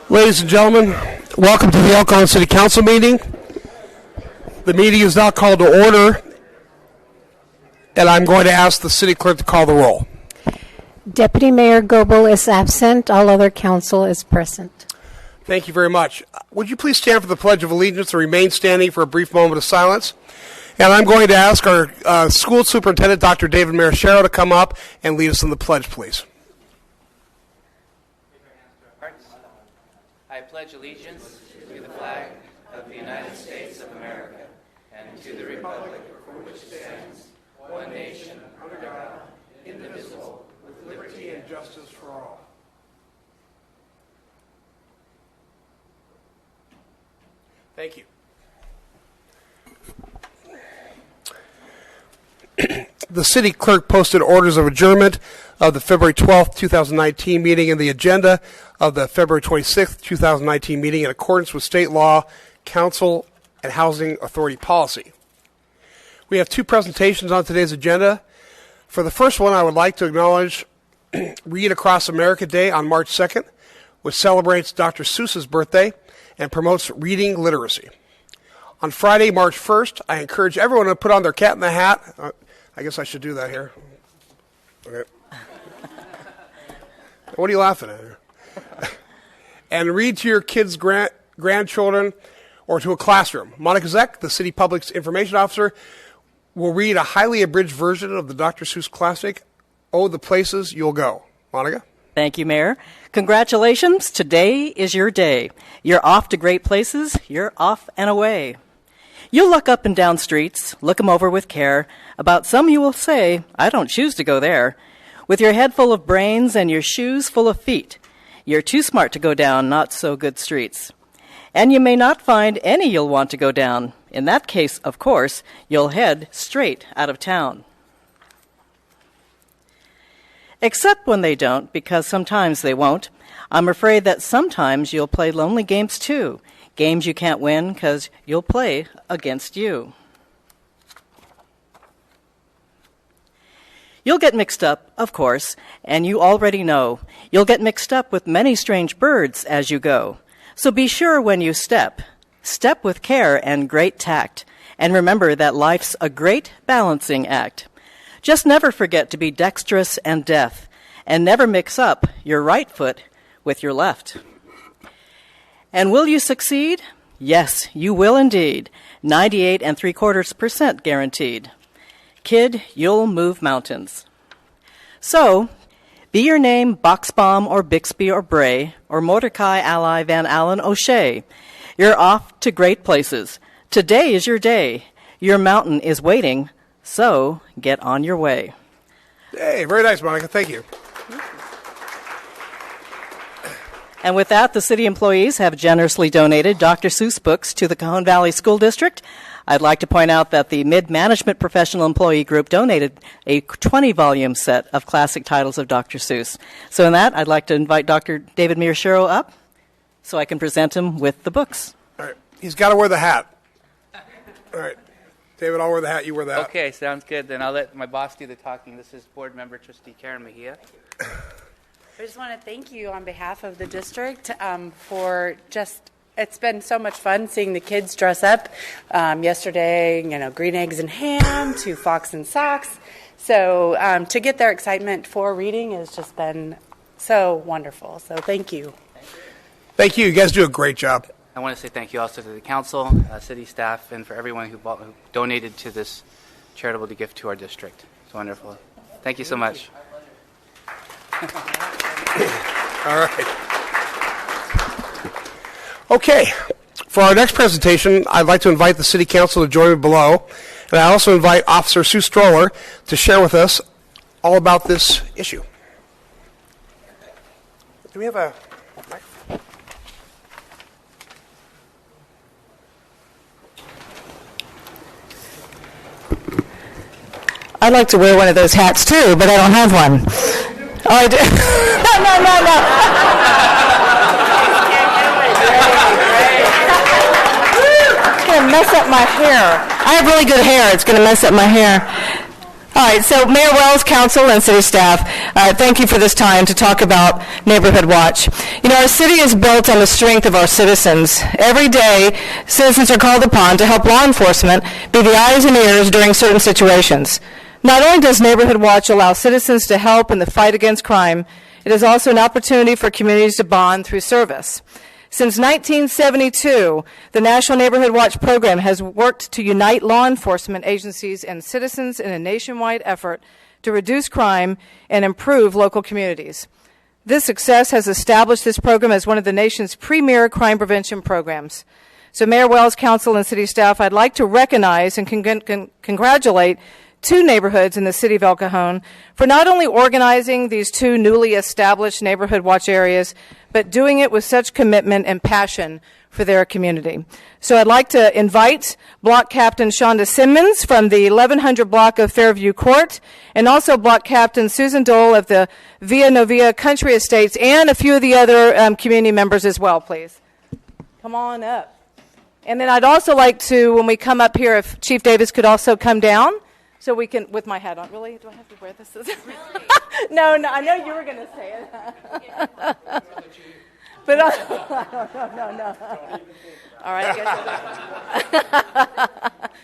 Ladies and gentlemen, welcome to the Elkhorn City Council meeting. The meeting is now called to order, and I'm going to ask the city clerk to call the roll. Deputy Mayor Goebel is absent. All other council is present. Thank you very much. Would you please stand for the Pledge of Allegiance and remain standing for a brief moment of silence? And I'm going to ask our school superintendent, Dr. David Marichero, to come up and lead us in the pledge, please. I pledge allegiance to the flag of the United States of America and to the republic for which it stands, one nation, under God, indivisible, with liberty and justice for all. Thank you. The city clerk posted orders of adjournment of the February 12th, 2019 meeting and the agenda of the February 26th, 2019 meeting in accordance with state law, council, and housing authority policy. We have two presentations on today's agenda. For the first one, I would like to acknowledge Read Across America Day on March 2nd, which celebrates Dr. Seuss's birthday and promotes reading literacy. On Friday, March 1st, I encourage everyone to put on their Cat in the Hat. I guess I should do that here. Okay. What are you laughing at here? And read to your kids' grandchildren or to a classroom. Monica Zeck, the city public information officer, will read a highly abridged version of the Dr. Seuss classic, Oh, the Places You'll Go. Monica? Thank you, Mayor. Congratulations. Today is your day. You're off to great places. You're off and away. You'll look up and down streets, look 'em over with care. About some you will say, I don't choose to go there. With your head full of brains and your shoes full of feet, you're too smart to go down not so good streets. And you may not find any you'll want to go down. In that case, of course, you'll head straight out of town. Except when they don't, because sometimes they won't. I'm afraid that sometimes you'll play lonely games too. Games you can't win because you'll play against you. You'll get mixed up, of course, and you already know. You'll get mixed up with many strange birds as you go. So be sure when you step with care and great tact, and remember that life's a great balancing act. Just never forget to be dexterous and deft, and never mix up your right foot with your left. And will you succeed? Yes, you will indeed. 98 3/4% guaranteed. Kid, you'll move mountains. So, be your name Boxbaum or Bixby or Bray or Mordecai Ally Van Allen O'Shea. You're off to great places. Today is your day. Your mountain is waiting, so get on your way. Hey, very nice, Monica. Thank you. And with that, the city employees have generously donated Dr. Seuss books to the Cajon Valley School District. I'd like to point out that the Mid-Management Professional Employee Group donated a 20-volume set of classic titles of Dr. Seuss. So in that, I'd like to invite Dr. David Marichero up so I can present him with the books. All right. He's got to wear the hat. All right. David, I'll wear the hat. You wear the hat. Okay, sounds good. Then I'll let my boss do the talking. This is Board Member Trustee Karen Mejia. I just want to thank you on behalf of the district for just, it's been so much fun seeing the kids dress up. Yesterday, green eggs and ham to fox and socks. So to get their excitement for reading has just been so wonderful. So thank you. Thank you. You guys do a great job. I want to say thank you also to the council, city staff, and for everyone who donated to this charitable gift to our district. It's wonderful. Thank you so much. All right. Okay. For our next presentation, I'd like to invite the City Council to join me below. And I also invite Officer Sue Stroller to share with us all about this issue. Do we have a microphone? I'd like to wear one of those hats too, but I don't have one. Oh, I do. No. It's going to mess up my hair. I have really good hair. It's going to mess up my hair. All right, so Mayor Wells, council, and city staff, thank you for this time to talk about Neighborhood Watch. You know, our city is built on the strength of our citizens. Every day, citizens are called upon to help law enforcement be the eyes and ears during certain situations. Not only does Neighborhood Watch allow citizens to help in the fight against crime, it is also an opportunity for communities to bond through service. Since 1972, the National Neighborhood Watch program has worked to unite law enforcement agencies and citizens in a nationwide effort to reduce crime and improve local communities. This success has established this program as one of the nation's premier crime prevention programs. So Mayor Wells, council, and city staff, I'd like to recognize and congratulate 2 neighborhoods in the city of El Cajon for not only organizing these 2 newly established Neighborhood Watch areas, but doing it with such commitment and passion for their community. So I'd like to invite Block Captain Shonda Simmons from the 1100 block of Fairview Court, and also Block Captain Susan Dole of the Via Novia Country Estates, and a few of the other community members as well, please. Come on up. And then I'd also like to, when we come up here, if Chief Davis could also come down, so we can, with my hat on. Really? Do I have to wear this? Really? No, I know you were going to say it. But no. All right.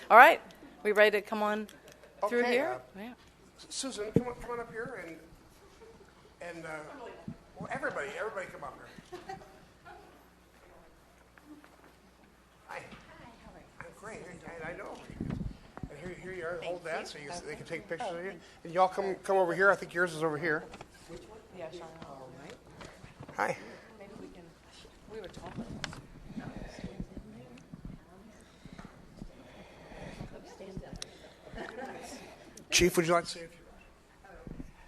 All right. We ready to come on through here? Yeah. Susan, come on up here, and well, everybody come up here. Hi. I'm great. I know. Here you are, hold that so they can take pictures of you. And y'all come over here. I think yours is over here. Which one? Yeah, Sean. All right. Hi. Maybe we were talking. Chief, would you like to say a few?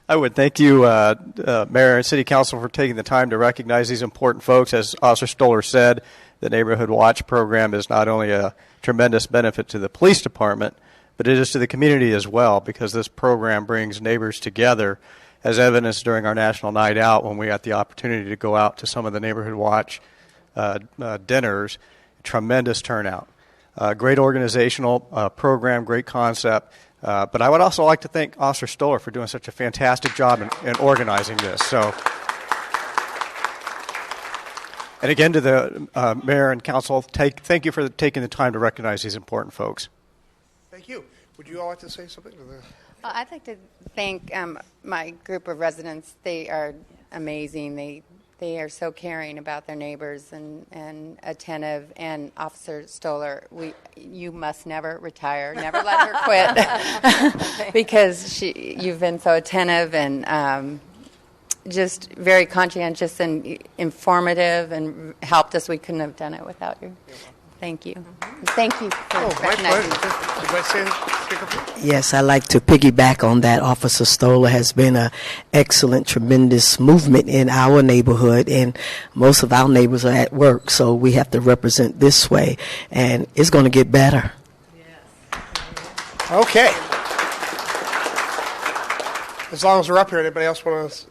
I would thank you, Mayor and City Council, for taking the time to recognize these important folks. As Officer Stoller said, the Neighborhood Watch program is not only a tremendous benefit to the police department, but it is to the community as well, because this program brings neighbors together, as evidenced during our National Night Out when we got the opportunity to go out to some of the Neighborhood Watch dinners. Tremendous turnout. Great organizational program, great concept. But I would also like to thank Officer Stoller for doing such a fantastic job in organizing this. So, and again, to the Mayor and Council, thank you for taking the time to recognize these important folks. Thank you. Would you all like to say something to the... Well, I'd like to thank my group of residents. They are amazing. They are so caring about their neighbors and attentive. And Officer Stoller, you must never retire. Never let her quit because you've been so attentive and just very conscientious and informative and helped us. We couldn't have done it without you. Thank you. Thank you for recognizing us. Yes, I like to piggyback on that. Officer Stoller has been an excellent, tremendous movement in our neighborhood, and most of our neighbors are at work, so we have to represent this way, and it's going to get better. Okay. As long as we're up here, anybody else want to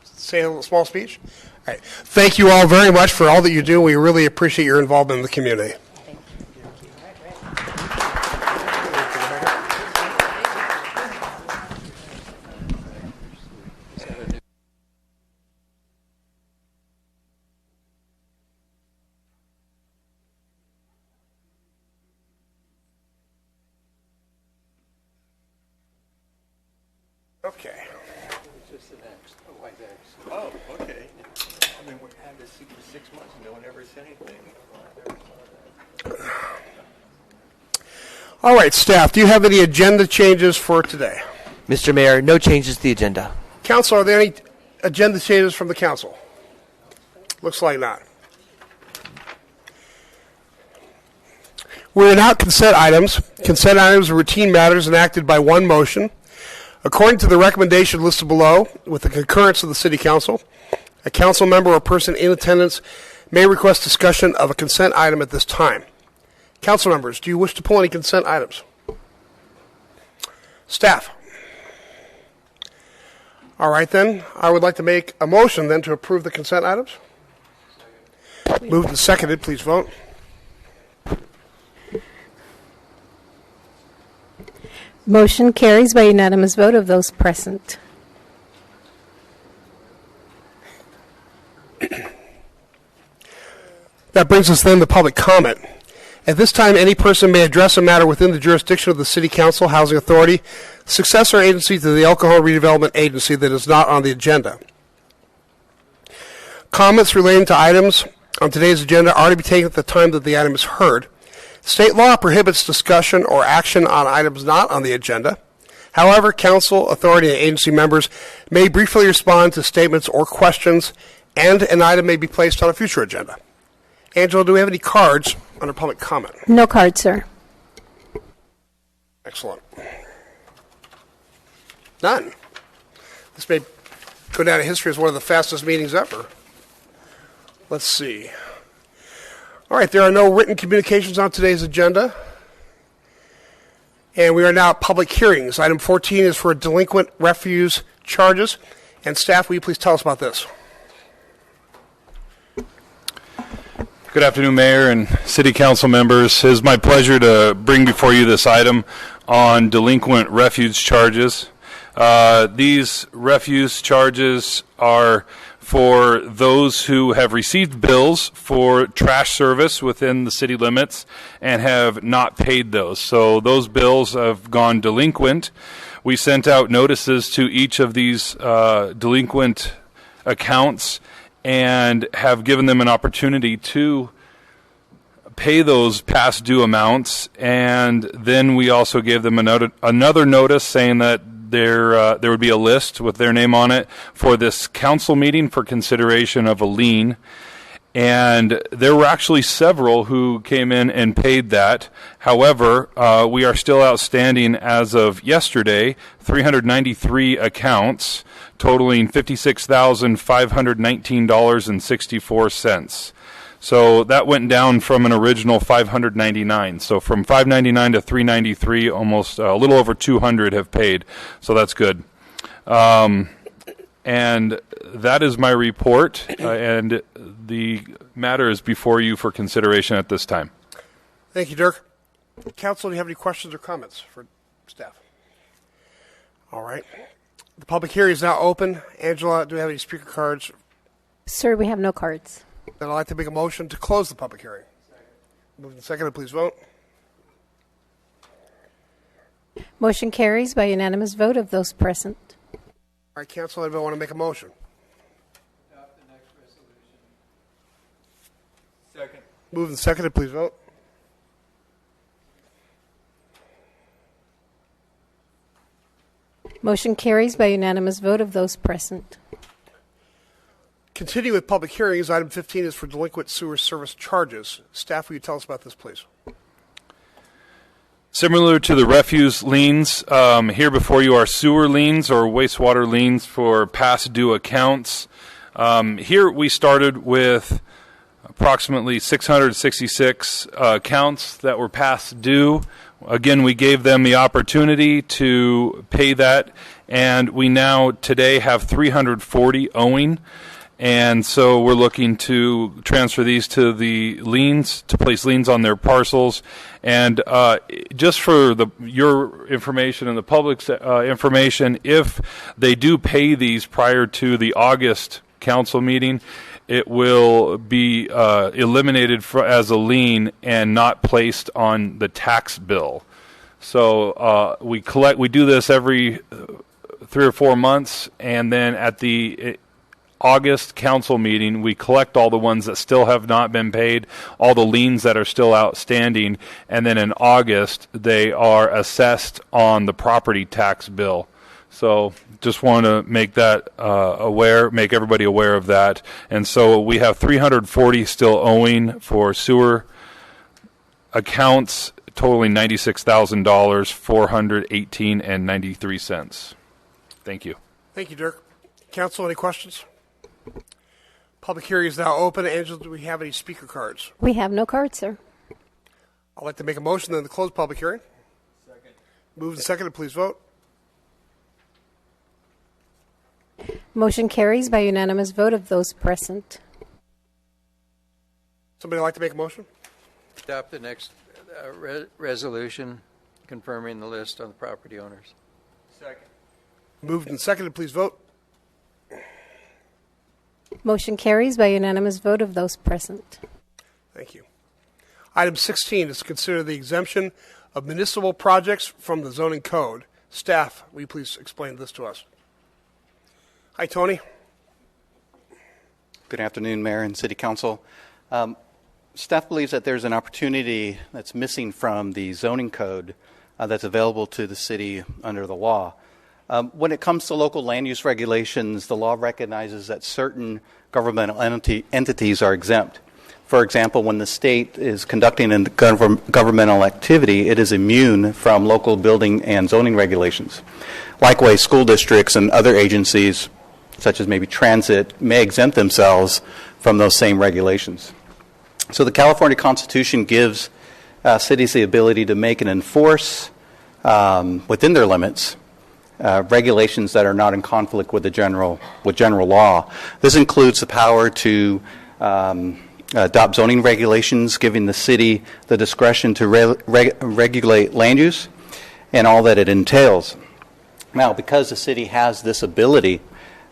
say a little small speech? All right. Thank you all very much for all that you do. We really appreciate your involvement in the community. Okay. Oh, okay. I mean, we had this seat for 6 months and no one ever said anything. All right, staff, do you have any agenda changes for today? Mr. Mayor, no changes to the agenda. Council, are there any agenda changes from the council? Looks like not. We're now at consent items. Consent items are routine matters enacted by one motion. According to the recommendation listed below, with the concurrence of the City Council, a council member or person in attendance may request discussion of a consent item at this time. Council members, do you wish to pull any consent items? Staff? All right, then. I would like to make a motion, then, to approve the consent items. Moved and seconded. Please vote. Motion carries by unanimous vote of those present. That brings us then to public comment. At this time, any person may address a matter within the jurisdiction of the City Council, Housing Authority, successor agency to the El Cajon Redevelopment Agency that is not on the agenda. Comments relating to items on today's agenda are to be taken at the time that the item is heard. State law prohibits discussion or action on items not on the agenda. However, council, authority, and agency members may briefly respond to statements or questions, and an item may be placed on a future agenda. Angela, do we have any cards under public comment? No cards, sir. Excellent. None. This may go down in history as one of the fastest meetings ever. Let's see. All right, there are no written communications on today's agenda. And we are now at public hearings. Item 14 is for delinquent refuse charges. And staff, will you please tell us about this? Good afternoon, Mayor and City Council members. It is my pleasure to bring before you this item on delinquent refuse charges. These refuse charges are for those who have received bills for trash service within the city limits and have not paid those. So those bills have gone delinquent. We sent out notices to each of these delinquent accounts and have given them an opportunity to pay those past due amounts. And then we also gave them another notice saying that there would be a list with their name on it for this council meeting for consideration of a lien. And there were actually several who came in and paid that. However, we are still outstanding as of yesterday, 393 accounts totaling $56,519.64. So that went down from an original 599. So from 599 to 393, almost a little over 200 have paid. So that's good. And that is my report. And the matter is before you for consideration at this time. Thank you, Dirk. Council, do you have any questions or comments for staff? All right. The public hearing is now open. Angela, do we have any speaker cards? Sir, we have no cards. Then I'd like to make a motion to close the public hearing. Moved and seconded, please vote. Motion carries by unanimous vote of those present. All right, Council, anybody want to make a motion? Adopt the next resolution. Second. Moved and seconded, please vote. Motion carries by unanimous vote of those present. Continue with public hearings. Item 15 is for delinquent sewer service charges. Staff, will you tell us about this, please? Similar to the refuse liens, here before you are sewer liens or wastewater liens for past due accounts. Here we started with approximately 666 accounts that were past due. Again, we gave them the opportunity to pay that, and we now today have 340 owing. And so we're looking to transfer these to the liens, to place liens on their parcels. And just for your information and the public's information, if they do pay these prior to the August council meeting, it will be eliminated as a lien and not placed on the tax bill. So we do this every 3 or 4 months, and then at the August council meeting, we collect all the ones that still have not been paid, all the liens that are still outstanding, and then in August they are assessed on the property tax bill. So just want to make that make everybody aware of that. And so we have 340 still owing for sewer accounts, totaling $96,000, $418.93. Thank you. Thank you, Dirk. Council, any questions? Public hearing is now open. Angela, do we have any speaker cards? We have no cards, sir. I'd like to make a motion then to close public hearing. Second. Moved and seconded, please vote. Motion carries by unanimous vote of those present. Somebody like to make a motion? Adopt the next resolution. confirming the list of the property owners. Moved and seconded. Please vote. Motion carries by unanimous vote of those present. Thank you. Item 16 is to consider the exemption of municipal projects from the zoning code. Staff, will you please explain this to us? Hi, Tony. Good afternoon, Mayor and City Council. Staff believes that there's an opportunity that's missing from the zoning code that's available to the city under the law. When it comes to local land use regulations, the law recognizes that certain governmental entities are exempt. For example, when the state is conducting a governmental activity, it is immune from local building and zoning regulations. Likewise, school districts and other agencies, such as maybe transit, may exempt themselves from those same regulations. So the California Constitution gives cities the ability to make and enforce within their limits regulations that are not in conflict with general law. This includes the power to adopt zoning regulations, giving the city the discretion to regulate land use and all that it entails. Now, because the city has this ability,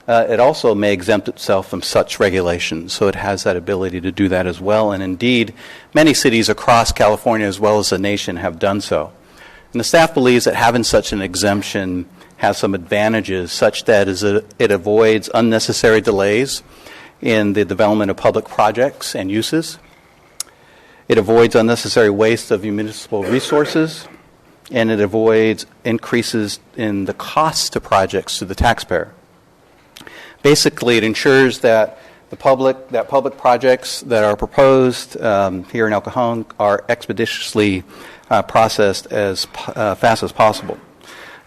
it also may exempt itself from such regulations, so it has that ability to do that as well. And indeed, many cities across California as well as the nation have done so. And the staff believes that having such an exemption has some advantages, such that it avoids unnecessary delays in the development of public projects and uses. It avoids unnecessary waste of municipal resources, and it avoids increases in the costs to projects to the taxpayer. Basically, it ensures that public projects that are proposed here in El Cajon are expeditiously processed as fast as possible.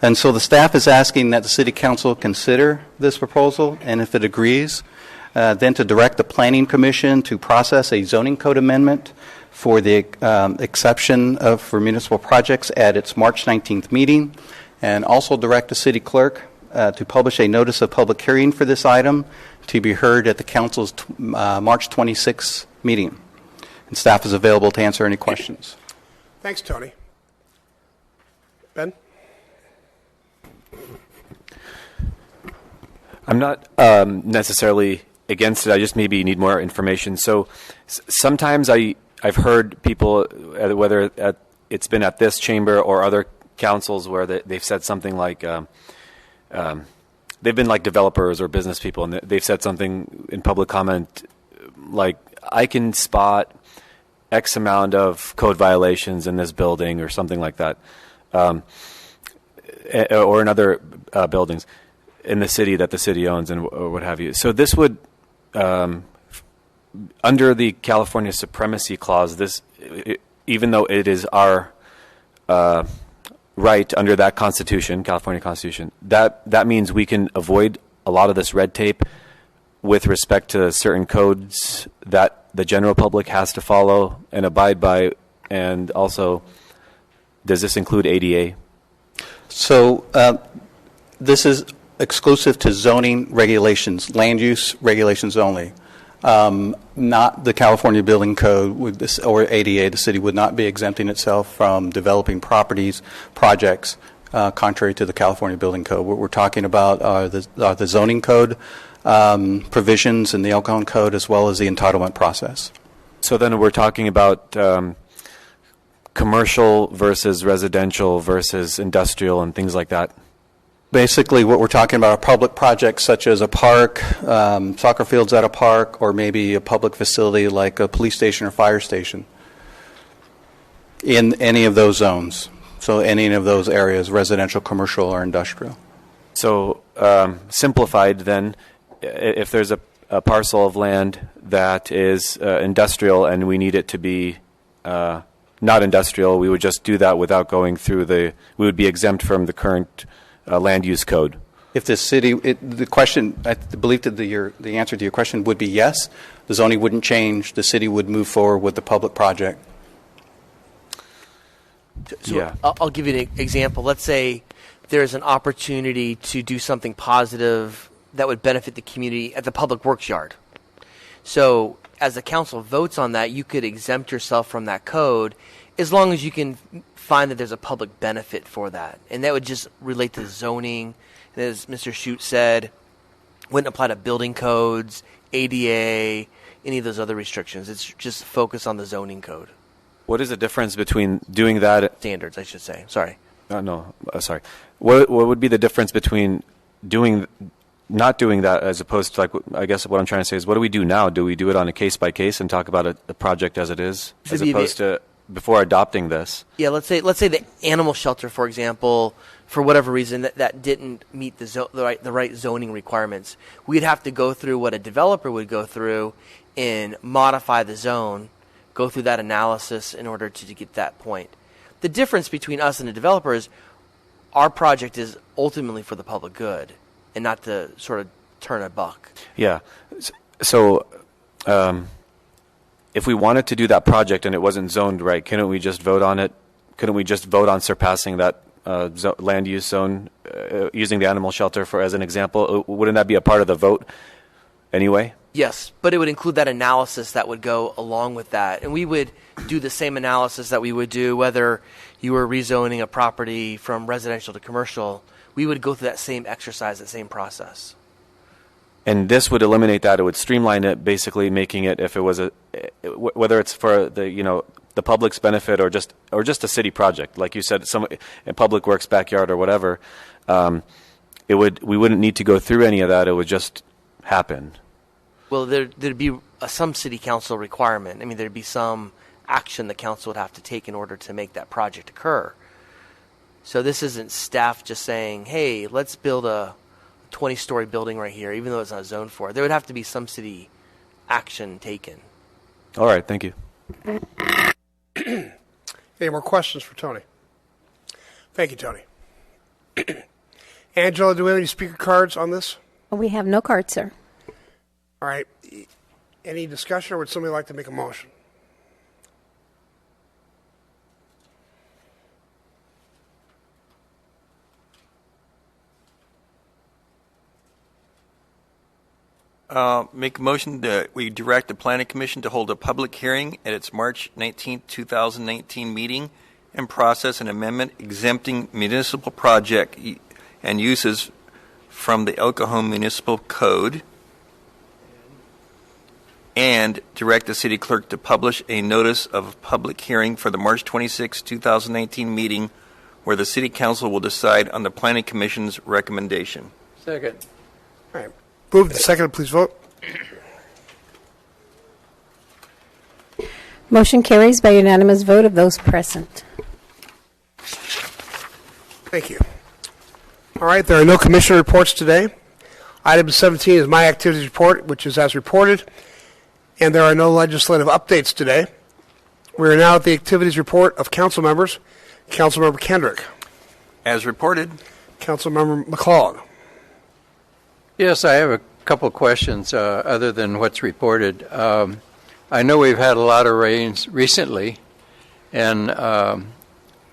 And so the staff is asking that the City Council consider this proposal, and if it agrees, then to direct the Planning Commission to process a zoning code amendment for the exception for municipal projects at its March 19th meeting, and also direct the City Clerk to publish a notice of public hearing for this item to be heard at the Council's March 26th meeting. And staff is available to answer any questions. Thanks, Tony. Ben? I'm not necessarily against it. I just maybe need more information. So sometimes I've heard people, whether it's been at this chamber or other councils, where they've said something like, they've been like developers or business people, and they've said something in public comment like, I can spot X amount of code violations in this building or something like that, or in other buildings in the city that the city owns or what have you. So this would, under the California Supremacy Clause, even though it is our right under that Constitution, California Constitution, that means we can avoid a lot of this red tape with respect to certain codes that the general public has to follow and abide by. And also, does this include ADA? So this is exclusive to zoning regulations, land use regulations only. Not the California Building Code or ADA. The city would not be exempting itself from developing projects contrary to the California Building Code. What we're talking about are the zoning code provisions in the El Cajon Code, as well as the entitlement process. So then we're talking about commercial versus residential versus industrial and things like that. Basically, what we're talking about are public projects such as a park, soccer fields at a park, or maybe a public facility like a police station or fire station in any of those zones. So any of those areas, residential, commercial, or industrial. So simplified then, if there's a parcel of land that is industrial and we need it to be not industrial, we would just do that without going through we would be exempt from the current land use code. If the city, the question, I believe that the answer to your question would be yes. The zoning wouldn't change. The city would move forward with the public project. So yeah. I'll give you an example. Let's say there's an opportunity to do something positive that would benefit the community at the public works yard. So as the council votes on that, you could exempt yourself from that code as long as you can find that there's a public benefit for that. And that would just relate to zoning. And as Mr. Shute said, wouldn't apply to building codes, ADA, any of those other restrictions. It's just focus on the zoning code. What is the difference between doing that? Standards, I should say. Sorry. Sorry. What would be the difference between not doing that as opposed to, like, I guess what I'm trying to say is, what do we do now? Do we do it on a case by case and talk about the project as it is, as opposed to before adopting this? Yeah, let's say the animal shelter, for example, for whatever reason that didn't meet the right zoning requirements. We'd have to go through what a developer would go through and modify the zone, go through that analysis in order to get that point. The difference between us and the developer is our project is ultimately for the public good and not to sort of turn a buck. Yeah. So if we wanted to do that project and it wasn't zoned right, couldn't we just vote on it? Couldn't we just vote on surpassing that land use zone using the animal shelter as an example? Wouldn't that be a part of the vote anyway? Yes, but it would include that analysis that would go along with that. And we would do the same analysis that we would do whether you were rezoning a property from residential to commercial. We would go through that same exercise, that same process. And this would eliminate that. It would streamline it, basically making it, if it was whether it's for the public's benefit or just a city project, like you said, in Public Works backyard or whatever, we wouldn't need to go through any of that. It would just happen. Well, there'd be some city council requirement. I mean, there'd be some action the council would have to take in order to make that project occur. So this isn't staff just saying, hey, let's build a 20-story building right here, even though it's not zoned for it. There would have to be some city action taken. All right, thank you. Any more questions for Tony? Thank you, Tony. Angela, do we have any speaker cards on this? We have no cards, sir. All right. Any discussion, or would somebody like to make a motion? Make a motion that we direct the Planning Commission to hold a public hearing at its March 19, 2019 meeting and process an amendment exempting municipal project and uses from the El Cajon Municipal Code, and direct the city clerk to publish a notice of public hearing for the March 26, 2019 meeting where the city council will decide on the Planning Commission's recommendation. Second. All right. Moved and seconded. Please vote. Motion carries by unanimous vote of those present. Thank you. All right. There are no commissioner reports today. Item 17 is my activities report, which is as reported. And there are no legislative updates today. We are now at the activities report of council members. Councilmember Kendrick. As reported. Councilmember McClellan. Yes, I have a couple questions other than what's reported. I know we've had a lot of rains recently, and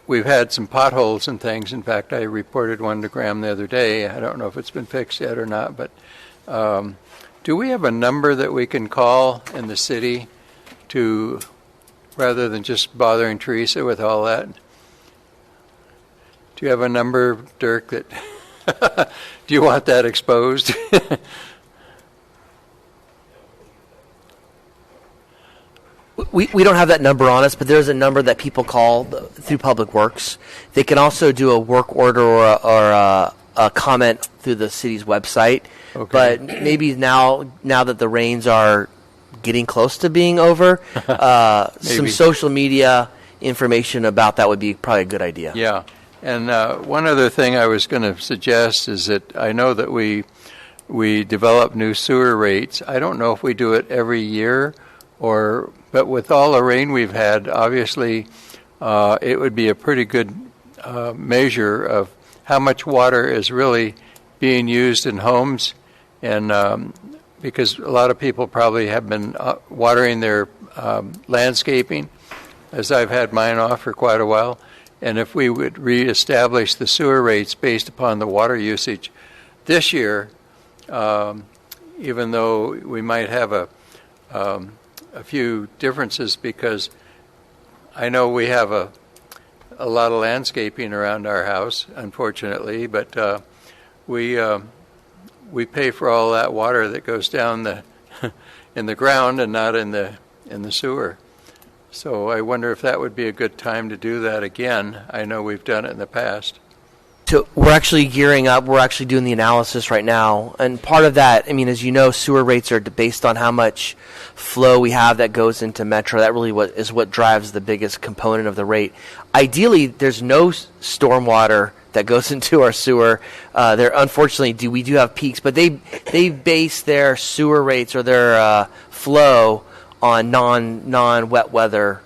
we've had some potholes and things. In fact, I reported one to Graham the other day. I don't know if it's been fixed yet or not, but do we have a number that we can call in the city to, rather than just bothering Teresa with all that? Do you have a number, Dirk, that do you want that exposed? We don't have that number on us, but there's a number that people call through Public Works. They can also do a work order or a comment through the city's website. Okay. But maybe now that the rains are getting close to being over, some social media information about that would be probably a good idea. Yeah. And one other thing I was going to suggest is that I know that we develop new sewer rates. I don't know if we do it every year, but with all the rain we've had, obviously it would be a pretty good measure of how much water is really being used in homes, and because a lot of people probably have been watering their landscaping, as I've had mine off for quite a while. And if we would reestablish the sewer rates based upon the water usage this year, even though we might have a few differences because I know we have a lot of landscaping around our house, unfortunately, but we pay for all that water that goes down in the ground and not in the sewer. So I wonder if that would be a good time to do that again. I know we've done it in the past. So we're actually gearing up. We're actually doing the analysis right now. And part of that, I mean, as you know, sewer rates are based on how much flow we have that goes into Metro. That really is what drives the biggest component of the rate. Ideally, there's no stormwater that goes into our sewer. Unfortunately, we do have peaks, but they base their sewer rates or their flow on non-wet weather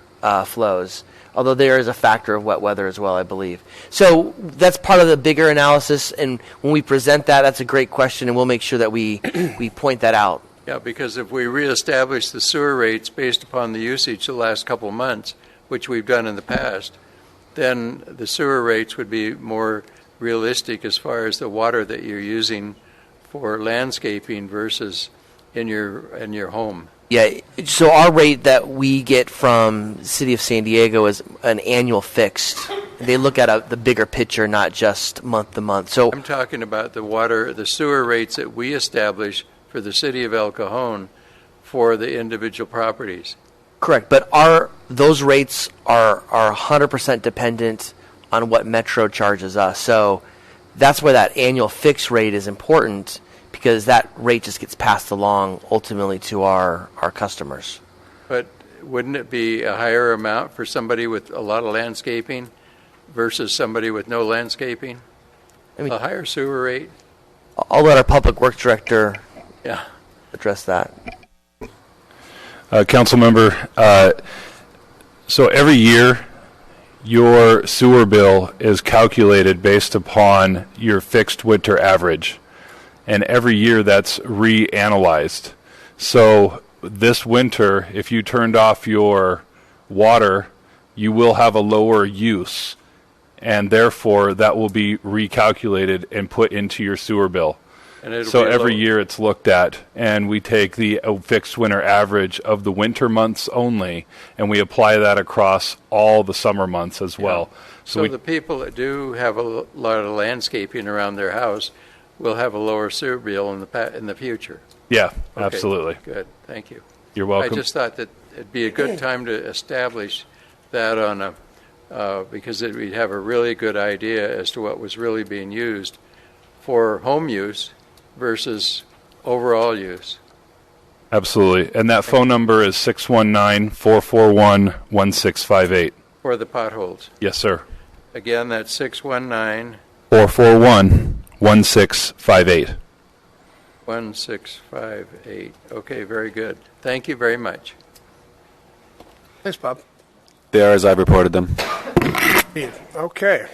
flows, although there is a factor of wet weather as well, I believe. So that's part of the bigger analysis, and when we present that, that's a great question, and we'll make sure that we point that out. Yeah, because if we reestablish the sewer rates based upon the usage the last couple of months, which we've done in the past, then the sewer rates would be more realistic as far as the water that you're using for landscaping versus in your home. Yeah, so our rate that we get from the City of San Diego is an annual fixed. They look at the bigger picture, not just month to month. So I'm talking about the sewer rates that we establish for the City of El Cajon for the individual properties. Correct, but those rates are 100% dependent on what Metro charges us. So that's where that annual fixed rate is important, because that rate just gets passed along ultimately to our customers. But wouldn't it be a higher amount for somebody with a lot of landscaping versus somebody with no landscaping? A higher sewer rate? I'll let our Public Works Director address that. Council member, so every year your sewer bill is calculated based upon your fixed winter average. And every year that's reanalyzed. So this winter, if you turned off your water, you will have a lower use. And therefore, that will be recalculated and put into your sewer bill. And so every year it's looked at, and we take the fixed winter average of the winter months only, and we apply that across all the summer months as well. So the people that do have a lot of landscaping around their house will have a lower sewer bill in the future. Yeah, okay, absolutely. Good, thank you. You're welcome. I just thought that it'd be a good time to establish that because we'd have a really good idea as to what was really being used for home use versus overall use. Absolutely. And that phone number is 619-441-1658. For the potholes. Yes, sir. Again, that's 619 441-1658. 1658. Okay, very good. Thank you very much. Thanks, Bob. They are as I've reported them. Okay.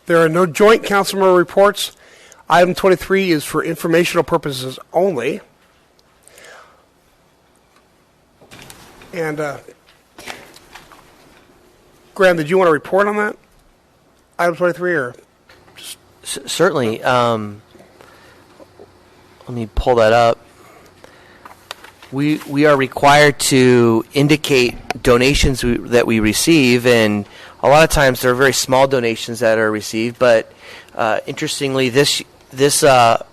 There are no joint councilmember reports. Item 23 is for informational purposes only. And Graham, did you want to report on that? Item 23 or? Certainly. Let me pull that up. We are required to indicate donations that we receive, and a lot of times there are very small donations that are received. But interestingly, this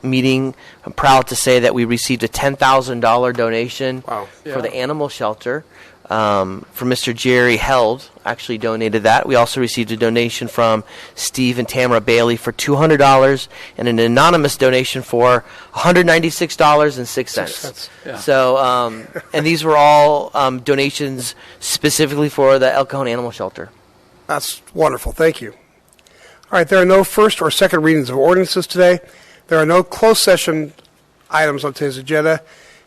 meeting, I'm proud to say that we received a $10,000 donation for the animal shelter. From Mr. Jerry Held, actually donated that. We also received a donation from Steve and Tamara Bailey for $200 and an anonymous donation for $196.06. Yeah. So, and these were all donations specifically for the El Cajon Animal Shelter. That's wonderful. Thank you. All right, there are no first or second readings of ordinances today. There are no closed session items on today's agenda,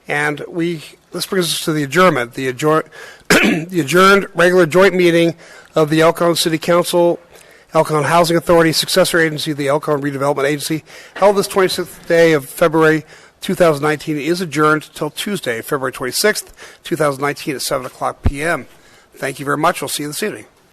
and this brings us to the adjournment. The adjourned regular joint meeting of the El Cajon City Council, El Cajon Housing Authority, successor agency, the El Cajon Redevelopment Agency, held this 26th day of February 2019, is adjourned until Tuesday, February 26th, 2019 at 7 o'clock p.m. Thank you very much. We'll see you this evening.